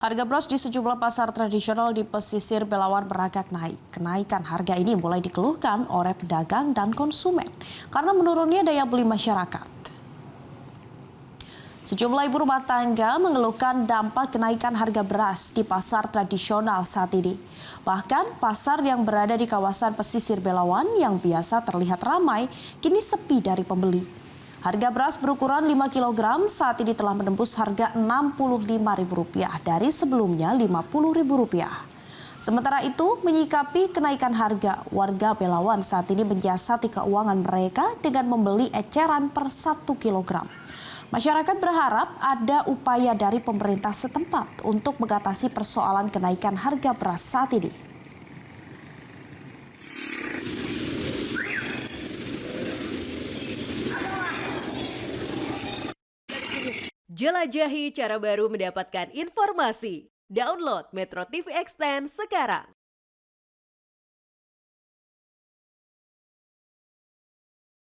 Harga beras di sejumlah pasar tradisional di pesisir Belawan merangkak naik. Kenaikan harga ini mulai dikeluhkan oleh pedagang dan konsumen karena menurunnya daya beli masyarakat. Sejumlah ibu rumah tangga mengeluhkan dampak kenaikan harga beras di pasar tradisional saat ini. Bahkan pasar yang berada di kawasan pesisir Belawan yang biasa terlihat ramai kini sepi dari pembeli. Harga beras berukuran 5 kg saat ini telah menembus harga Rp65.000 dari sebelumnya Rp50.000. Sementara itu, menyikapi kenaikan harga, warga Belawan saat ini menyiasati keuangan mereka dengan membeli eceran per 1 kg. Masyarakat berharap ada upaya dari pemerintah setempat untuk mengatasi persoalan kenaikan harga beras saat ini. Jelajahi cara baru mendapatkan informasi. Download Metro TV Extend sekarang.